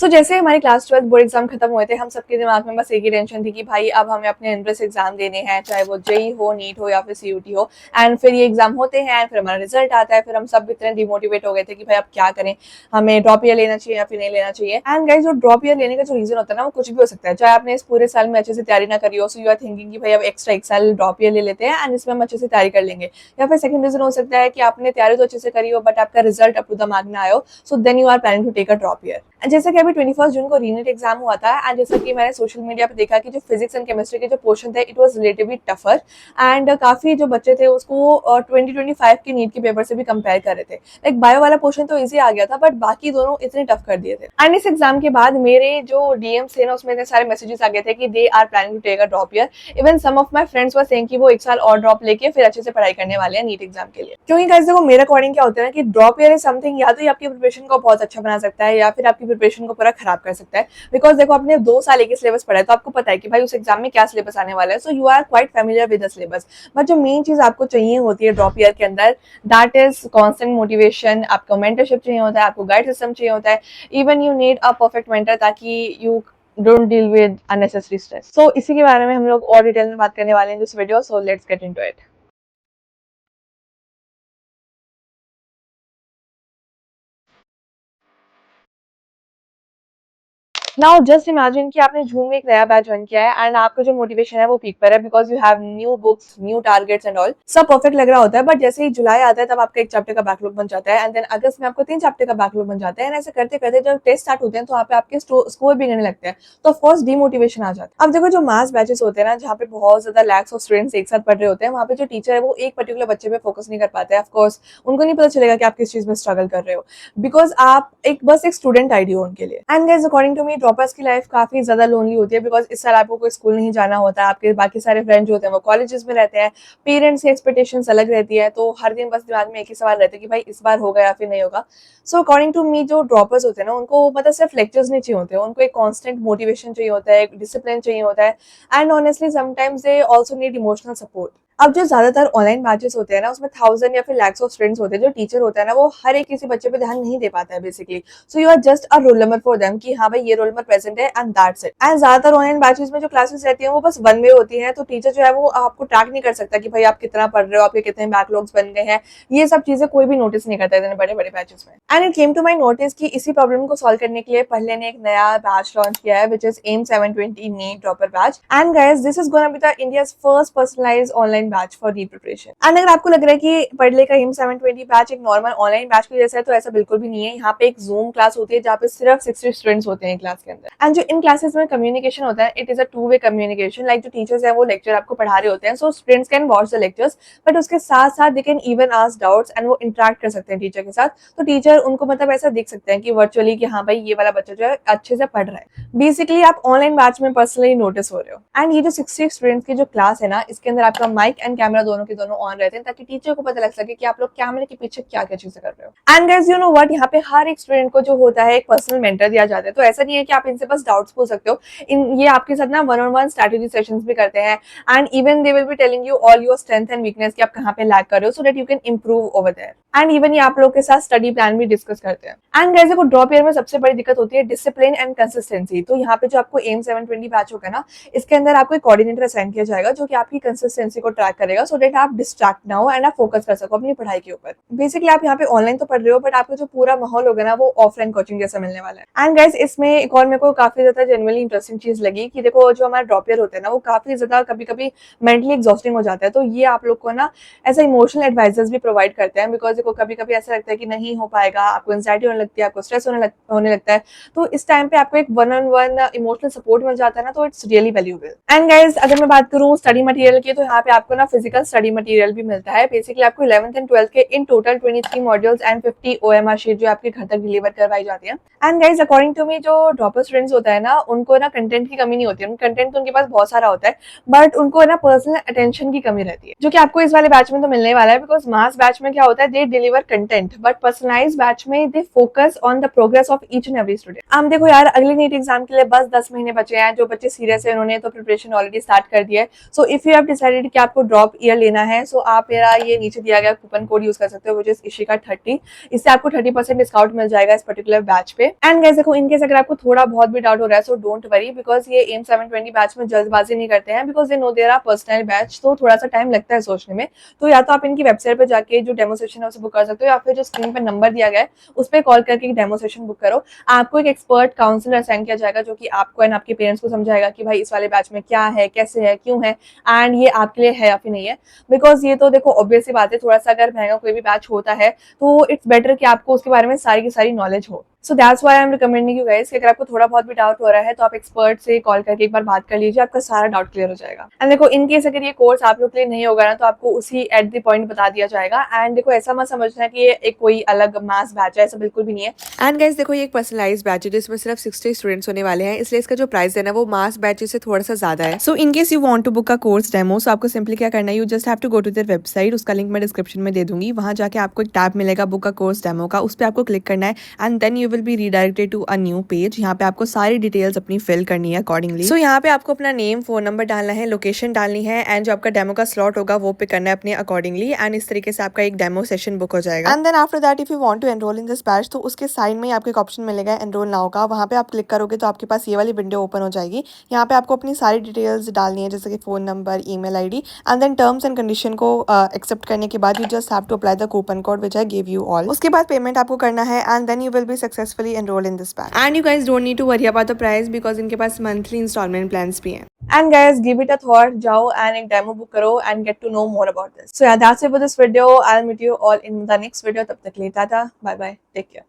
जैसे हमारी class 12 board exam खत्म हुए थे, हम सबके दिमाग में बस एक ही टेंशन थी कि भाई अब हमें अपने एंट्रेंस एग्जाम देने हैं, चाहे वो जेई हो, नीट हो या फिर सीयूटी हो। एंड फिर ये एग्जाम होते हैं, फिर हमारा रिजल्ट आता है, फिर हम सब इतने डिमोटिवेट हो गए थे कि भाई अब क्या करें, हमें ड्रॉप ईयर लेना चाहिए या फिर नहीं लेना चाहिए। एंड गाइस, जो ड्रॉप ईयर लेने का जो रीजन होता है ना, वो कुछ भी हो सकता है। चाहे आपने इस पूरे साल में अच्छे से तैयारी ना करी हो, सो यू आर थिंकिंग कि भाई अब एक्स्ट्रा एक साल ड्रॉप ईयर ले लेते हैं एंड इसमें हम अच्छे से तैयारी कर लेंगे। या फिर सेकंड रीजन हो सकता है कि आपने तैयारी तो अच्छे से करी हो बट आपका result up to the mark ना आयो, so then you are planning to take a drop year. जैसा कि अभी 21 जून को रीनेट एग्जाम हुआ था एंड जैसा कि मैंने सोशल मीडिया पे देखा कि जो फिजिक्स एंड केमिस्ट्री के जो पोर्शन थे, it was relatively tougher. And काफी जो बच्चे थे उसको 2025 की नीट के पेपर से भी कंपेयर कर रहे थे। लाइक बायो वाला पोर्शन तो इजी आ गया था बट बाकी दोनों इतने टफ कर दिए थे। एंड इस एग्जाम के बाद मेरे जो डीएम्स थे ना, उसमें इतने सारे मैसेजेस आ गए थे कि they are planning to take a drop year. Even some of my friends were saying कि वो एक साल और ड्रॉप लेके फिर अच्छे से पढ़ाई करने वाले हैं नीट एग्जाम के लिए। क्योंकि गाइस देखो, मेरे अकॉर्डिंग क्या होता है ना कि ड्रॉप ईयर इज समथिंग, या तो ये आपकी प्रिपरेशन को बहुत अच्छा बना सकता है या फिर आपकी प्रिपरेशन को पूरा खराब कर सकता है। बिकॉज देखो, आपने 2 साल एक सिलेबस पढ़ा है तो आपको पता है कि भाई उस एग्जाम में क्या सिलेबस आने वाला है, so you are quite familiar with the syllabus. But जो मेन चीज आपको चाहिए होती है ड्रॉप ईयर के अंदर, दैट इज कॉन्स्टेंट मोटिवेशन। आपको मेंटरशिप चाहिए होता है, आपको गाइड सिस्टम चाहिए होता है। Even you need a perfect mentor ताकि you don't deal with unnecessary stress. So इसी के बारे में हम लोग और डिटेल में बात करने वाले हैं this video, so let's get into it. Now just imagine कि आपने जून में एक नया बैच ज्वाइन किया है एंड आपका जो मोटिवेशन है वो पीक पर है, because you have new books, new targets and all, सब परफेक्ट लग रहा होता है। बट जैसे ही जुलाई आता है तब आपका एक चैप्टर का बैकलॉग बन जाता है एंड देन अगस्त में आपको 3 चैप्टर का बैकलॉग बन जाता है। एंड ऐसे करते करते जब टेस्ट स्टार्ट होते हैं तो वहाँ पे आपके स्कोर भी गिरने लगते हैं, तो ऑफकोर्स डीमोटिवेशन आ जाता है। अब देखो, जो मास बैचेस होते हैं ना, जहाँ पे बहुत ज्यादा लैक्स ऑफ स्टूडेंट्स एक साथ पढ़ रहे होते हैं, वहाँ पे जो टीचर है वो एक पर्टिकुलर बच्चे पे फोकस नहीं कर पाते हैं। ऑफकोर्स उनको नहीं पता चलेगा कि आप किस चीज में स्ट्रगल कर रहे हो, बिकॉज आप बस एक स्टूडेंट आईडी हो उनके लिए। And guys, according to me, droppers की लाइफ काफी ज्यादा लोनली होती है, बिकॉज इस साल आपको कोई स्कूल नहीं जाना होता है, आपके बाकी सारे फ्रेंड्स जो होते हैं वो कॉलेजेस में रहते हैं, पेरेंट्स की एक्सपेक्टेशंस अलग रहती है, तो हर दिन बस दिमाग में एक ही सवाल रहता है कि भाई इस बार होगा या फिर नहीं होगा। सो अकॉर्डिंग टू मी, जो ड्रॉपर्स होते हैं ना, उनको मतलब सिर्फ लेक्चर्स नहीं चाहिए होते हैं, उनको एक कॉन्स्टेंट मोटिवेशन चाहिए होता है, एक डिसिप्लिन चाहिए होता है। And honestly sometimes they also need emotional support. अब जो ज्यादातर ऑनलाइन बैचेस होते हैं ना, उसमें 1000 या फिर लैक्स ऑफ स्टूडेंट्स होते हैं, जो टीचर होता है ना वो हर एक किसी बच्चे पे ध्यान नहीं दे पाता है basically. So you are just a roll number for them कि हाँ भाई ये रोल नंबर प्रेजेंट है एंड दैट्स इट। एंड ज्यादातर ऑनलाइन बैचेस में जो क्लासेस रहती है वो बस वन वे होती है, तो टीचर जो है वो आपको ट्रैक नहीं कर सकता कि भाई आप कितना पढ़ रहे हो, आपके कितने बैकलॉग्स बन गए हैं। ये सब चीजें कोई भी नोटिस नहीं करता है बड़े बड़े बैचेस में। And it came to my notice कि इसी प्रॉब्लम को सॉल्व करने के लिए पहले ने एक नया बैच लॉन्च किया है, which is M 720 NEET dropper batch. And guys, this is gonna be the India's first personalized online batch for NEET preparation. And अगर आपको लग रहा है कि पढ़ले का एम 720 बैच एक नॉर्मल ऑनलाइन बैच के जैसा है, तो ऐसा बिल्कुल भी नहीं है। यहाँ पे एक जूम क्लास होती है जहाँ पे सिर्फ 60 स्टूडेंट्स होते हैं क्लास के अंदर। एंड जो इन क्लासेस में कम्युनिकेशन होता है, it is a two way communication. Like जो टीचर्स है वो लेक्चर आपको पढ़ा रहे होते हैं, so students can watch the lectures, but उसके साथ साथ they can even ask doubts and वो इंटरेक्ट कर सकते हैं टीचर के साथ। तो टीचर उनको मतलब ऐसा देख सकते हैं कि वर्चुअली कि हाँ भाई ये वाला बच्चा जो है अच्छे से पढ़ रहा है। बेसिकली आप ऑनलाइन बैच में पर्सनली नोटिस हो रहे हो। एंड ये जो 60 स्टूडेंट्स की जो क्लास है ना, इसके अंदर आपका माइक एंड कैमरा दोनों के दोनों ऑन रहते हैं, ताकि टीचर को पता लग सके कि आप लोग कैमरे के पीछे क्या क्या चीजें कर रहे हो। And guys, you know what, यहाँ पे हर एक स्टूडेंट को जो होता है एक पर्सनल मेंटर दिया जाता है। तो ऐसा नहीं है कि आप इनसे बस डाउट्स पूछ सकते हो, ये आपके साथ ना one on one strategy sessions भी करते हैं। And even they will be telling you all your strength and weakness कि आप कहाँ पे लैग कर रहे हो, so that you can improve over there. And even ये आप लोग के साथ स्टडी प्लान भी डिस्कस करते हैं। एंड गाइस, देखो ड्रॉप ईयर में सबसे बड़ी दिक्कत होती है डिसिप्लिन एंड कंसिस्टेंसी। तो यहाँ पे जो आपको एम 720 बैच होगा ना, इसके अंदर आपको एक कोऑर्डिनेटर असाइन किया जाएगा जो कि आपकी कंसिस्टेंसी को ट्रैक करेगा, सो दैट आप डिस्ट्रैक्ट ना हो एंड आप फोकस कर सको अपनी पढ़ाई के ऊपर। बेसिकली आप यहाँ पे ऑनलाइन तो पढ़ रहे हो, बट आपका जो पूरा माहौल होगा ना वो ऑफलाइन कोचिंग जैसा मिलने वाला है। एंड गाइस, इसमें एक और मेरे को काफी ज्यादा जेन्युइनली इंटरेस्टिंग चीज लगी कि देखो, जो हमारा ड्रॉप ईयर होता है ना, वो काफी ज्यादा कभी कभी मेंटली एग्जॉस्टिंग हो जाता है। तो ये आप लोग को ना ऐसा इमोशनल एडवाइजर्स भी प्रोवाइड करते हैं, बिकॉज देखो कभी कभी ऐसा लगता है कि नहीं हो पाएगा, आपको एंजाइटी होने लगती है, आपको स्ट्रेस होने लगता है। तो इस टाइम पे आपको एक one on one emotional support मिल जाता है ना, तो it's really valuable. And guys, अगर मैं बात करूँ स्टडी मटेरियल की, तो यहाँ पे आपको ना फिजिकल स्टडी मटेरियल भी मिलता है। बेसिकली आपको 11th एंड 12th के in total 23 modules and 50 OMR sheet जो आपके घर तक डिलीवर करवाई जाती है। And guys, according to me, जो ड्रॉपर स्टूडेंट्स होता है ना, उनको ना कंटेंट की कमी नहीं होती है। कंटेंट तो उनके पास बहुत सारा होता है, बट उनको ना पर्सनल अटेंशन की कमी रहती है, जो कि आपको इस वाले बैच में तो मिलने वाला है। बिकॉज मास बैच में क्या होता है, they deliver content, but personalize batch में they focus on the progress of each and every student. अब देखो यार, अगले नीट एग्जाम के लिए बस 10 महीने बचे हैं। जो बच्चे सीरियस है उन्होंने तो प्रिपरेशन ऑलरेडी स्टार्ट कर दिया है। So if you have decided कि आपको आपको ड्रॉप ईयर लेना है सो आप मेरा ये नीचे दिया गया कूपन कोड यूज कर सकते हो विच इज इशिका 30। इससे आपको 30% डिस्काउंट मिल जाएगा इस पर्टिकुलर बैच पे। एंड गाइस देखो इनकेस अगर आपको थोड़ा बहुत भी डाउट हो रहा है सो डोंट वरी बिकॉज ये एम 720 बैच में जल्दबाजी नहीं करते हैं because they know there are personal batch, तो थोड़ा सा टाइम लगता है सोचने में। तो या तो आप इनकी वेबसाइट पे जाके जो डेमो सेशन है उसे बुक कर सकते हो या फिर जो स्क्रीन पे नंबर दिया गया है उस पर कॉल करके डेमो सेशन बुक करो। आपको एक एक्सपर्ट काउंसलर असाइन किया जाएगा जो कि आपको एंड आपके पेरेंट्स को समझाएगा कि भाई इस वाले बैच में क्या है, कैसे है, क्यों है एंड ये आपके लिए है या फिर नहीं है। बिकॉज ये तो देखो ऑब्वियस सी बात है, थोड़ा सा अगर महंगा कोई भी बैच होता है तो इट्स बेटर कि आपको उसके बारे में सारी की सारी नॉलेज हो। So that's why I am recommending you guys कि अगर आपको थोड़ा बहुत भी डाउट हो रहा है तो आप एक्सपर्ट से कॉल करके एक बार बात कर लीजिए, आपका सारा डाउट क्लियर हो जाएगा। एंड देखो इन केस अगर ये कोर्स आप लोग के लिए नहीं होगा ना तो आपको उसी एट द पॉइंट बता दिया जाएगा। एंड देखो ऐसा मत समझना कि ये एक कोई अलग मास बैच है, ऐसा बिल्कुल भी नहीं है। एंड गाइस देखो ये एक पर्सनलाइज बैच है जिसमें सिर्फ 60 स्टूडेंट्स होने वाले हैं, इसलिए इसका जो प्राइस है ना वो मास बैचेस से थोड़ा सा ज्यादा है। So in case you want to book a course demo so आपको सिंपली क्या करना है, you just have to go to their website, उसका लिंक मैं डिस्क्रिप्शन में दे दूंगी। वहां जाके आपको एक टैब मिलेगा बुक अ कोर्स डेमो का, उस पर आपको क्लिक करना है and then you will be redirected to a new page. यहाँ पे आपको सारी डिटेल्स अपनी फिल करनी है अकॉर्डिंगली। सो यहाँ पे आपको अपना नेम, फोन नंबर डालना है, लोकेशन डालनी है एंड जो आपका डेमो का स्लॉट होगा वो पिक करना है अपने अकॉर्डिंगली एंड इस तरीके से आपका एक डेमो सेशन बुक हो जाएगा। And then after that if you want to enroll in this batch तो उसके साइड में आपको एक ऑप्शन मिलेगा एनरोल नाउ का, वहाँ पे आप क्लिक करोगे तो आपके पास ये वाली विंडो ओपन हो जाएगी। यहाँ पे आपको अपनी सारी डिटेल्स डालनी है जैसे कि phone number, email ID and then terms and condition को एक्सेप्ट करने के बाद you just have to apply the coupon code which I give you all. उसके बाद पेमेंट आपको करना है and then you will be successfully enroll in this batch. And you guys don't need to worry about the price because इनके पास monthly instalment plans भी हैं। And guys, give it a thought. जाओ and एक demo book करो and get to know more about this. So yeah, that's it for this video. I'll meet you all in the next video. तब तक के लिए Tata, bye bye, take care.